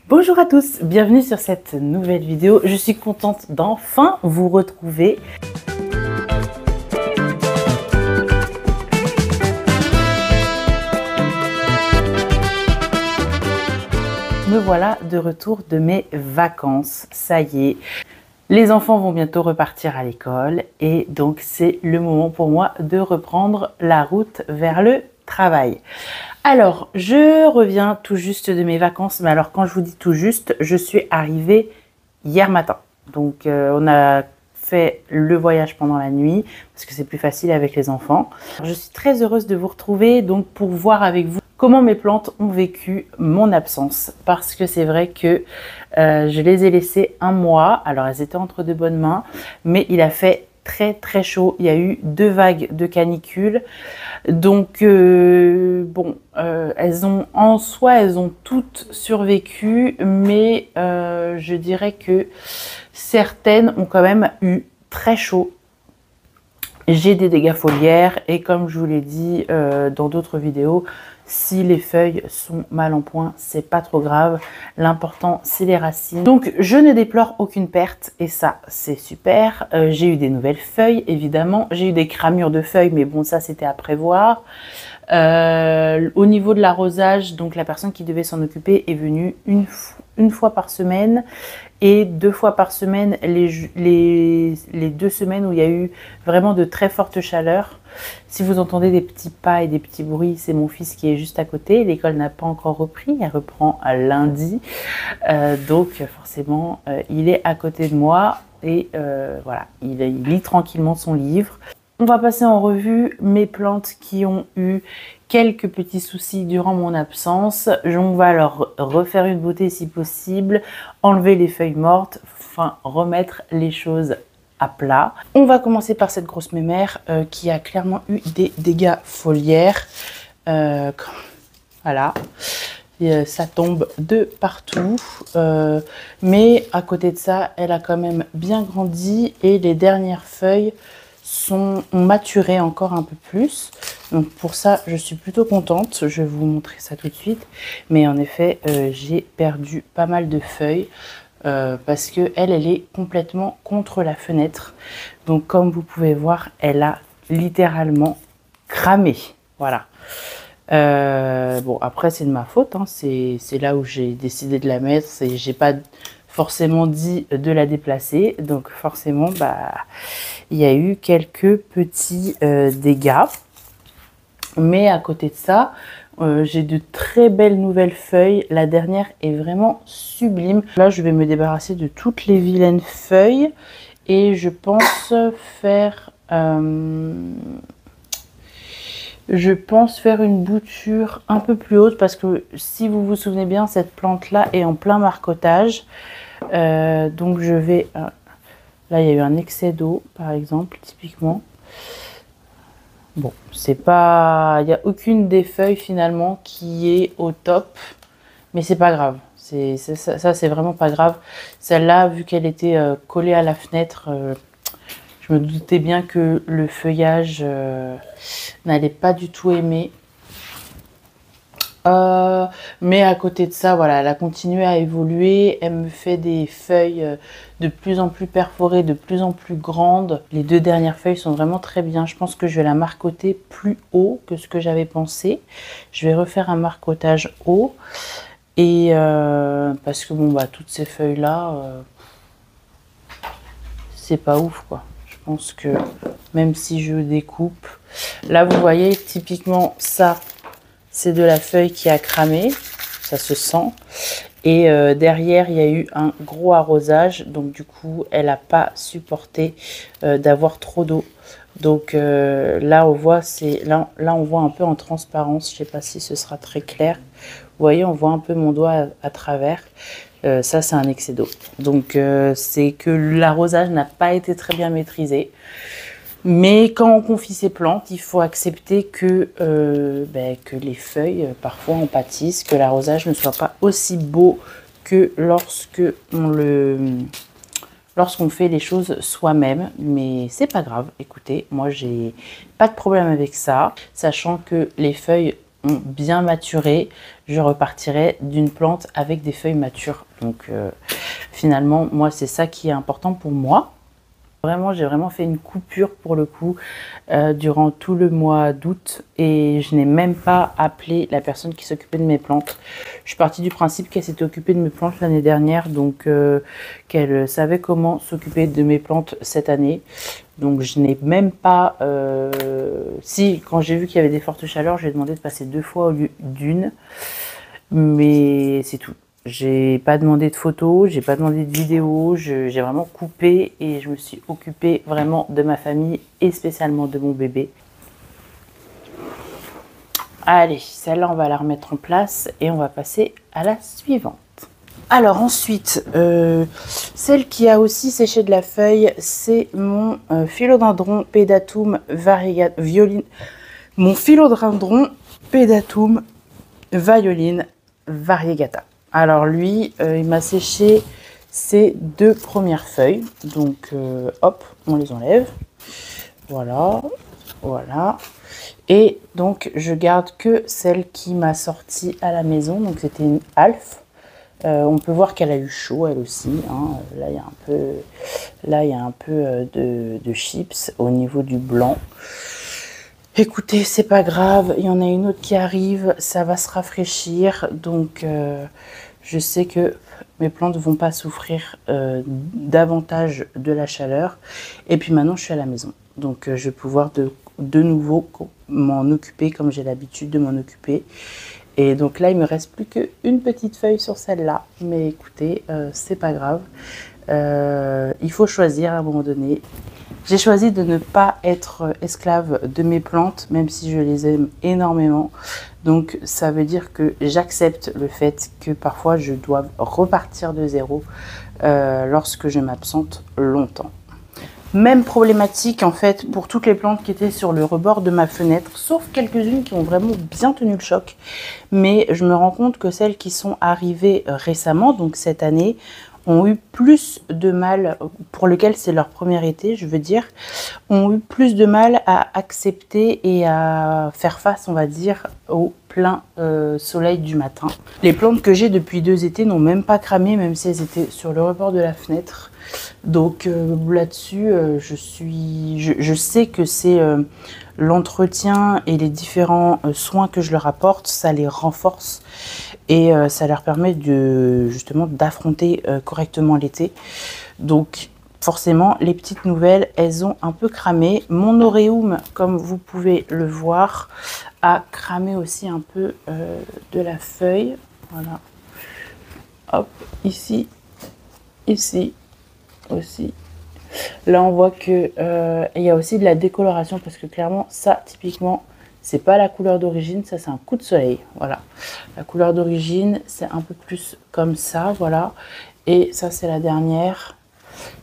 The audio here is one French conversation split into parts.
Bonjour à tous, bienvenue sur cette nouvelle vidéo. Je suis contente d'enfin vous retrouver. Me voilà de retour de mes vacances, ça y est. Les enfants vont bientôt repartir à l'école et donc c'est le moment pour moi de reprendre la route vers le travail. Alors, je reviens tout juste de mes vacances, mais alors quand je vous dis tout juste, je suis arrivée hier matin. Donc on a fait le voyage pendant la nuit parce que c'est plus facile avec les enfants. Je suis très heureuse de vous retrouver donc pour voir avec vous comment mes plantes ont vécu mon absence, parce que c'est vrai que je les ai laissées un mois. Alors elles étaient entre de bonnes mains, mais il a fait très chaud. Il y a eu 2 vagues de canicule. Donc bon, elles ont toutes survécu, mais je dirais que certaines ont quand même eu très chaud. J'ai des dégâts foliaires et comme je vous l'ai dit dans d'autres vidéos, si les feuilles sont mal en point, c'est pas trop grave. L'important, c'est les racines. Donc, je ne déplore aucune perte et ça, c'est super. J'ai eu des nouvelles feuilles, évidemment. J'ai eu des cramures de feuilles, mais bon, ça, c'était à prévoir. Au niveau de l'arrosage, donc la personne qui devait s'en occuper est venue une fois par semaine et 2 fois par semaine les 2 semaines où il y a eu vraiment de très fortes chaleurs. Si vous entendez des petits pas et des petits bruits, c'est mon fils qui est juste à côté. L'école n'a pas encore repris, elle reprend à lundi. Donc forcément, il est à côté de moi et voilà, il lit tranquillement son livre. On va passer en revue mes plantes qui ont eu quelques petits soucis durant mon absence. On va leur refaire une beauté si possible, enlever les feuilles mortes, enfin remettre les choses à plat. On va commencer par cette grosse mémère qui a clairement eu des dégâts foliaires. Voilà. Et, ça tombe de partout. Mais à côté de ça, elle a quand même bien grandi et les dernières feuilles ont maturé encore un peu plus. Donc pour ça, je suis plutôt contente. Je vais vous montrer ça tout de suite. Mais en effet, j'ai perdu pas mal de feuilles. Parce que elle est complètement contre la fenêtre. Donc comme vous pouvez voir, elle a littéralement cramé. Voilà. Bon, après c'est de ma faute, hein. C'est là où j'ai décidé de la mettre. J'ai pas forcément dit de la déplacer. Donc forcément, bah, il y a eu quelques petits dégâts. Mais à côté de ça, j'ai de très belles nouvelles feuilles. La dernière est vraiment sublime. Là, je vais me débarrasser de toutes les vilaines feuilles. Et je pense faire... une bouture un peu plus haute. Parce que si vous vous souvenez bien, cette plante-là est en plein marcottage. Donc je vais... là, il y a eu un excès d'eau, par exemple, typiquement. Bon, c'est pas, il n'y a aucune des feuilles finalement qui est au top, mais c'est pas grave. Ça, c'est vraiment pas grave. Celle-là, vu qu'elle était collée à la fenêtre, je me doutais bien que le feuillage n'allait pas du tout aimer. Mais à côté de ça, voilà, elle a continué à évoluer. Elle me fait des feuilles de plus en plus perforées, de plus en plus grandes. Les 2 dernières feuilles sont vraiment très bien. Je pense que je vais la marcoter plus haut que ce que j'avais pensé. Je vais refaire un marcotage haut. Et parce que bon, bah, toutes ces feuilles-là, c'est pas ouf, quoi. Je pense que même si je découpe... Là, vous voyez, typiquement, ça... c'est de la feuille qui a cramé, ça se sent. Et derrière, il y a eu un gros arrosage. Donc du coup, elle n'a pas supporté d'avoir trop d'eau. Donc là, on voit, là, on voit un peu en transparence. Je ne sais pas si ce sera très clair. Vous voyez, on voit un peu mon doigt à travers. Ça, c'est un excès d'eau. Donc c'est que l'arrosage n'a pas été très bien maîtrisé. Mais quand on confie ses plantes, il faut accepter que les feuilles, parfois, en pâtissent, que l'arrosage ne soit pas aussi beau que lorsqu'on fait les choses soi-même. Mais c'est pas grave, écoutez, moi, j'ai pas de problème avec ça, sachant que les feuilles ont bien maturé, je repartirai d'une plante avec des feuilles matures. Donc finalement, moi, c'est ça qui est important pour moi. Vraiment, j'ai vraiment fait une coupure pour le coup durant tout le mois d'août et je n'ai même pas appelé la personne qui s'occupait de mes plantes. Je suis partie du principe qu'elle s'était occupée de mes plantes l'année dernière, donc qu'elle savait comment s'occuper de mes plantes cette année. Donc je n'ai même pas... Si, quand j'ai vu qu'il y avait des fortes chaleurs, j'ai demandé de passer 2 fois au lieu d'une, mais c'est tout. J'ai pas demandé de photos, j'ai pas demandé de vidéos, j'ai vraiment coupé et je me suis occupée vraiment de ma famille et spécialement de mon bébé. Allez, celle-là, on va la remettre en place et on va passer à la suivante. Alors ensuite, celle qui a aussi séché de la feuille, c'est mon philodendron pedatum violine. Mon philodendron pedatum violine variegata. Alors lui, il m'a séché ces 2 premières feuilles. Donc hop, on les enlève. Voilà, voilà. Et donc je garde que celle qui m'a sorti à la maison. Donc c'était une Alf. On peut voir qu'elle a eu chaud elle aussi. Hein. Là il y a un peu de chips au niveau du blanc. Écoutez, c'est pas grave, il y en a une autre qui arrive, ça va se rafraîchir, donc je sais que mes plantes vont pas souffrir davantage de la chaleur. Et puis maintenant, je suis à la maison, donc je vais pouvoir de nouveau m'en occuper comme j'ai l'habitude de m'en occuper. Et donc là, il me reste plus qu'une petite feuille sur celle-là, mais écoutez, c'est pas grave. Il faut choisir à un moment donné. J'ai choisi de ne pas être esclave de mes plantes, même si je les aime énormément. Donc ça veut dire que j'accepte le fait que parfois je dois repartir de zéro lorsque je m'absente longtemps. Même problématique en fait pour toutes les plantes qui étaient sur le rebord de ma fenêtre, sauf quelques-unes qui ont vraiment bien tenu le choc. Mais je me rends compte que celles qui sont arrivées récemment, donc cette année, ont eu plus de mal, pour lequel c'est leur premier été, je veux dire, ont eu plus de mal à accepter et à faire face, on va dire, au plein soleil du matin. Les plantes que j'ai depuis 2 étés n'ont même pas cramé, même si elles étaient sur le rebord de la fenêtre. Donc là-dessus, je sais que c'est l'entretien et les différents soins que je leur apporte, ça les renforce et ça leur permet justement d'affronter correctement l'été. Donc forcément, les petites nouvelles, elles ont un peu cramé. Mon Auréum, comme vous pouvez le voir, a cramé aussi un peu de la feuille. Voilà. Hop, ici, ici aussi. Là, on voit que il y a aussi de la décoloration parce que clairement, ça, typiquement, c'est pas la couleur d'origine, ça c'est un coup de soleil. Voilà. La couleur d'origine, c'est un peu plus comme ça, voilà. Et ça, c'est la dernière.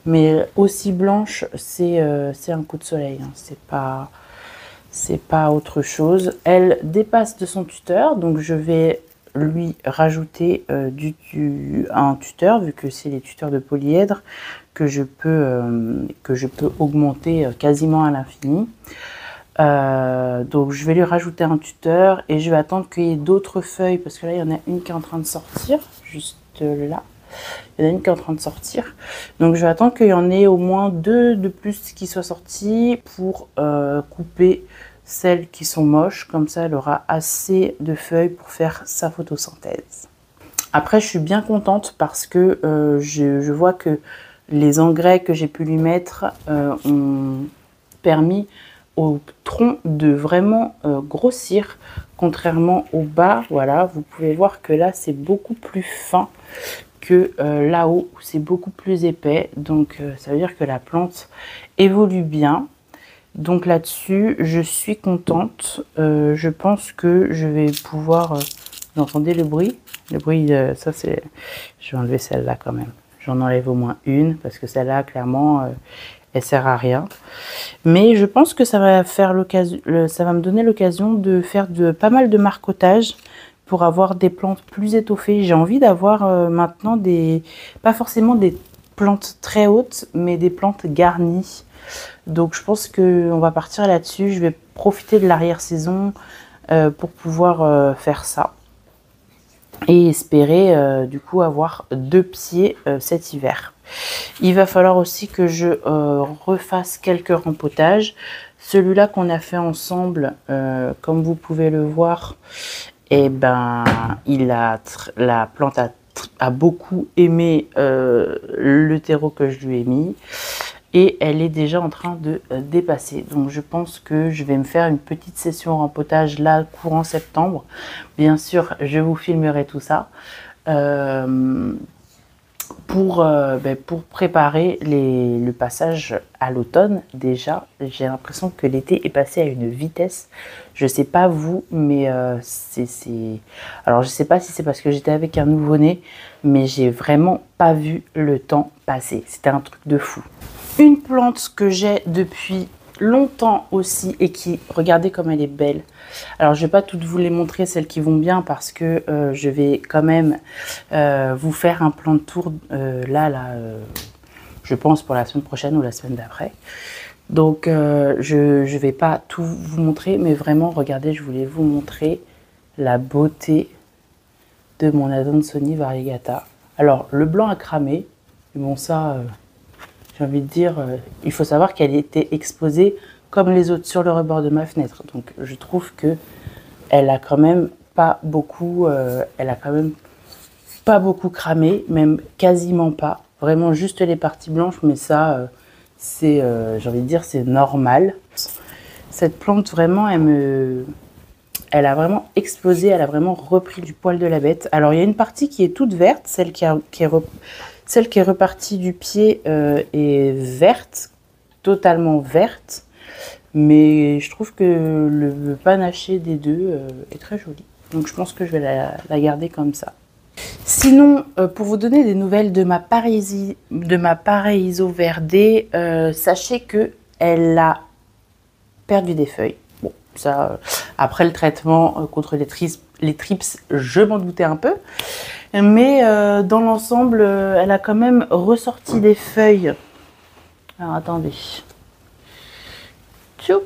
Mais aussi blanche, c'est un coup de soleil. Hein. C'est pas autre chose. Elle dépasse de son tuteur, donc je vais lui rajouter un tuteur, vu que c'est les tuteurs de polyèdre que je peux augmenter quasiment à l'infini. Donc je vais lui rajouter un tuteur et je vais attendre qu'il y ait d'autres feuilles parce que là il y en a une qui est en train de sortir, juste là. Il y en a une qui est en train de sortir. Donc je vais attendre qu'il y en ait au moins 2 de plus qui soient sortis pour couper celles qui sont moches. Comme ça elle aura assez de feuilles pour faire sa photosynthèse. Après je suis bien contente parce que je vois que les engrais que j'ai pu lui mettre ont permis au tronc de vraiment grossir, contrairement au bas. Voilà, vous pouvez voir que là c'est beaucoup plus fin que là-haut où c'est beaucoup plus épais. Donc ça veut dire que la plante évolue bien. Donc là-dessus, je suis contente. Je pense que je vais pouvoir... vous entendez le bruit? Le bruit, ça c'est... Je vais enlever celle-là quand même. J'en enlève au moins une parce que celle-là, clairement, elle sert à rien. Mais je pense que ça va faire l'occasion, ça va me donner l'occasion de faire pas mal de marcotage pour avoir des plantes plus étoffées. J'ai envie d'avoir maintenant pas forcément des plantes très hautes, mais des plantes garnies. Donc je pense qu'on va partir là-dessus. Je vais profiter de l'arrière-saison pour pouvoir faire ça. Et espérer du coup avoir 2 pieds cet hiver. Il va falloir aussi que je refasse quelques rempotages. Celui-là qu'on a fait ensemble, comme vous pouvez le voir, et ben, la plante a beaucoup aimé le terreau que je lui ai mis. Et elle est déjà en train de dépasser. Donc je pense que je vais me faire une petite session rempotage là, courant septembre. Bien sûr, je vous filmerai tout ça. Pour préparer le passage à l'automne. Déjà, j'ai l'impression que l'été est passé à une vitesse. Je sais pas vous, mais alors je sais pas si c'est parce que j'étais avec un nouveau-né, mais j'ai vraiment pas vu le temps passer. C'était un truc de fou. Une plante que j'ai depuis longtemps aussi et qui, regardez comme elle est belle. Alors je vais pas toutes vous les montrer, celles qui vont bien, parce que je vais quand même vous faire un plan de tour je pense pour la semaine prochaine ou la semaine d'après. Donc je vais pas tout vous montrer, mais vraiment regardez, je voulais vous montrer la beauté de mon Adansonii variegata. Alors le blanc a cramé, mais bon ça j'ai envie de dire, il faut savoir qu'elle était exposée comme les autres sur le rebord de ma fenêtre. Donc je trouve que elle a quand même pas beaucoup, cramé, même quasiment pas. Vraiment juste les parties blanches, mais ça, c'est, j'ai envie de dire, c'est normal. Cette plante vraiment, elle a vraiment explosé, elle a vraiment repris du poil de la bête. Alors il y a une partie qui est toute verte, celle qui est repartie du pied est verte, totalement verte, mais je trouve que le panaché des deux est très joli. Donc je pense que je vais la garder comme ça. Sinon, pour vous donner des nouvelles de ma Paraiso verdée, sachez que elle a perdu des feuilles. Bon, ça, après le traitement contre les trips, je m'en doutais un peu. Mais dans l'ensemble, elle a quand même ressorti des feuilles. Alors attendez. Tchoup.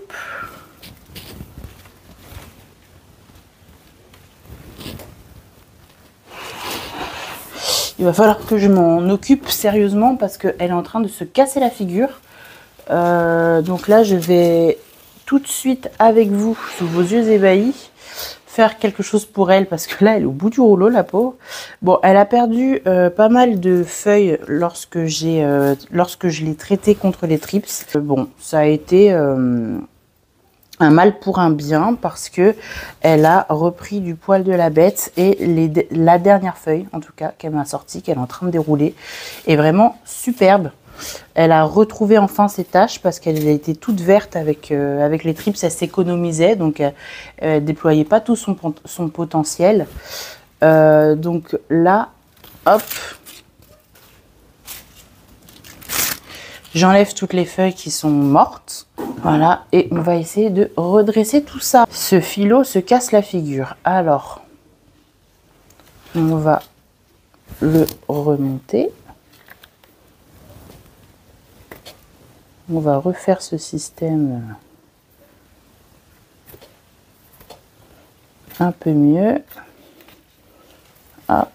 Il va falloir que je m'en occupe sérieusement parce qu'elle est en train de se casser la figure. Donc là, je vais tout de suite avec vous, sous vos yeux ébahis, faire quelque chose pour elle parce que là, elle est au bout du rouleau, la pauvre. Bon, elle a perdu pas mal de feuilles lorsque je l'ai traitée contre les trips. Bon, ça a été un mal pour un bien parce que elle a repris du poil de la bête et la dernière feuille, en tout cas, qu'elle m'a sortie, qu'elle est en train de dérouler, est vraiment superbe. Elle a retrouvé enfin ses taches parce qu'elle était toute verte avec les trips, elle s'économisait, donc elle déployait pas tout son potentiel. Donc là, hop, j'enlève toutes les feuilles qui sont mortes. Voilà, et on va essayer de redresser tout ça. Ce filot se casse la figure. Alors, on va le remonter. On va refaire ce système un peu mieux. Hop.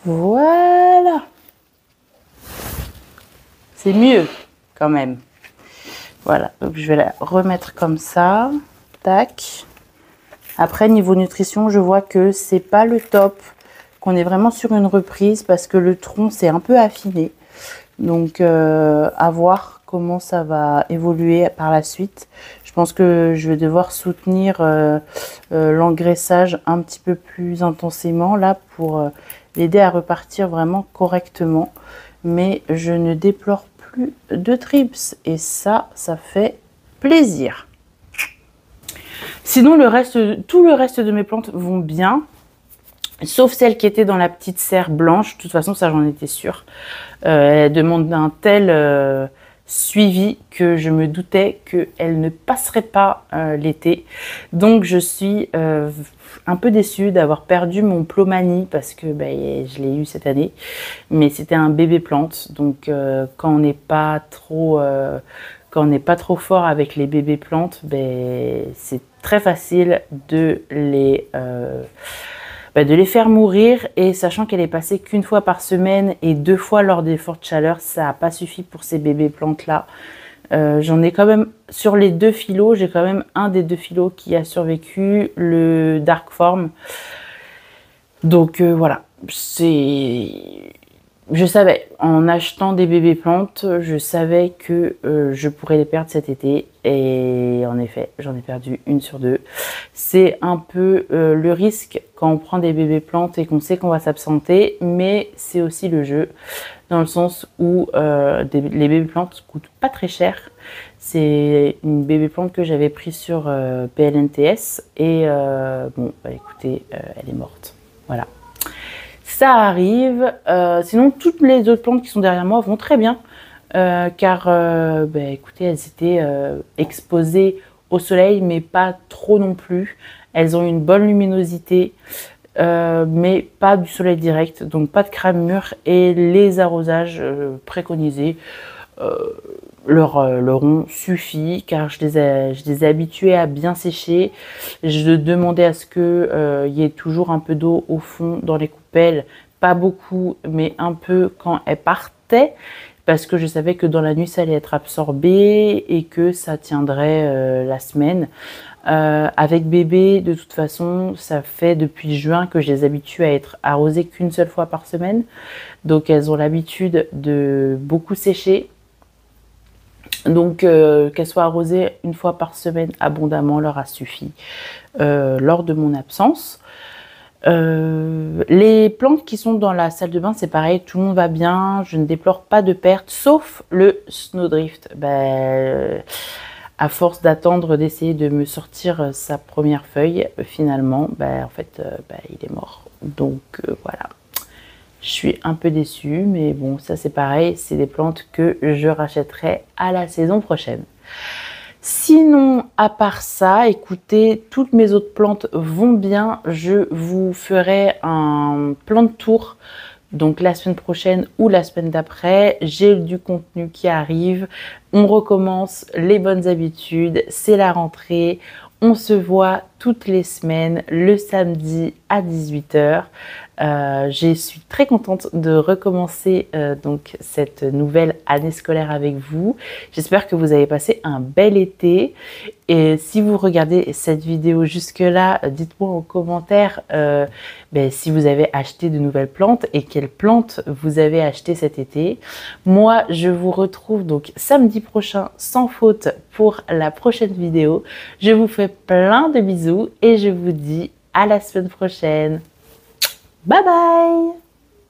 Voilà. C'est mieux quand même. Voilà, donc je vais la remettre comme ça. Tac. Après, niveau nutrition, je vois que c'est pas le top. Qu'on est vraiment sur une reprise parce que le tronc s'est un peu affiné. Donc, à voir comment ça va évoluer par la suite. Je pense que je vais devoir soutenir l'engraissage un petit peu plus intensément là pour l'aider à repartir vraiment correctement. Mais je ne déplore plus de trips et ça fait plaisir. Sinon, tout le reste de mes plantes vont bien. Sauf celle qui était dans la petite serre blanche. De toute façon, ça, j'en étais sûre. Elle demande un tel suivi que je me doutais qu'elle ne passerait pas l'été. Donc je suis un peu déçue d'avoir perdu mon Plomanie parce que je l'ai eu cette année. Mais c'était un bébé plante. Donc quand on n'est pas trop... quand on n'est pas trop fort avec les bébés plantes, c'est très facile de les faire mourir. Et sachant qu'elle est passée qu'une fois par semaine et 2 fois lors des fortes chaleurs, ça n'a pas suffi pour ces bébés plantes là. J'en ai quand même, sur les 2 phylos, j'ai quand même un des 2 phylos qui a survécu, le Dark Form. Donc voilà, je savais, en achetant des bébés plantes, je savais que je pourrais les perdre cet été. Et en effet, j'en ai perdu 1 sur 2. C'est un peu le risque quand on prend des bébés plantes et qu'on sait qu'on va s'absenter. Mais c'est aussi le jeu, dans le sens où les bébés plantes coûtent pas très cher. C'est une bébé plante que j'avais prise sur PLNTS. Et écoutez, elle est morte. Voilà. Ça arrive. Sinon, toutes les autres plantes qui sont derrière moi vont très bien. Car, écoutez, elles étaient exposées au soleil, mais pas trop non plus. Elles ont une bonne luminosité, mais pas du soleil direct, donc pas de cramure. Et les arrosages préconisés leur ont suffi, car je les ai habitués à bien sécher. Je demandais à ce qu'il y ait toujours un peu d'eau au fond dans les coupelles, pas beaucoup, mais un peu quand elles partaient, parce que je savais que dans la nuit ça allait être absorbé et que ça tiendrait la semaine. Avec bébé, de toute façon, ça fait depuis juin que je les habitue à être arrosées qu'une seule fois par semaine, donc elles ont l'habitude de beaucoup sécher. Donc qu'elles soient arrosées 1 fois par semaine abondamment leur a suffi lors de mon absence. Les plantes qui sont dans la salle de bain, c'est pareil, tout le monde va bien, je ne déplore pas de perte, sauf le Snowdrift. À force d'attendre, d'essayer de me sortir sa première feuille, finalement, en fait, il est mort. Donc voilà. Je suis un peu déçue, mais bon, ça c'est pareil, c'est des plantes que je rachèterai à la saison prochaine. Sinon, à part ça, écoutez, toutes mes autres plantes vont bien. Je vous ferai un plan de tour, donc la semaine prochaine ou la semaine d'après. J'ai du contenu qui arrive. On recommence les bonnes habitudes, c'est la rentrée. On se voit toutes les semaines, le samedi à 18 h. Je suis très contente de recommencer donc cette nouvelle année scolaire avec vous. J'espère que vous avez passé un bel été. Et si vous regardez cette vidéo jusque-là, dites-moi en commentaire si vous avez acheté de nouvelles plantes et quelles plantes vous avez achetées cet été. Moi, je vous retrouve donc samedi prochain sans faute pour la prochaine vidéo. Je vous fais plein de bisous et je vous dis à la semaine prochaine. Bye bye!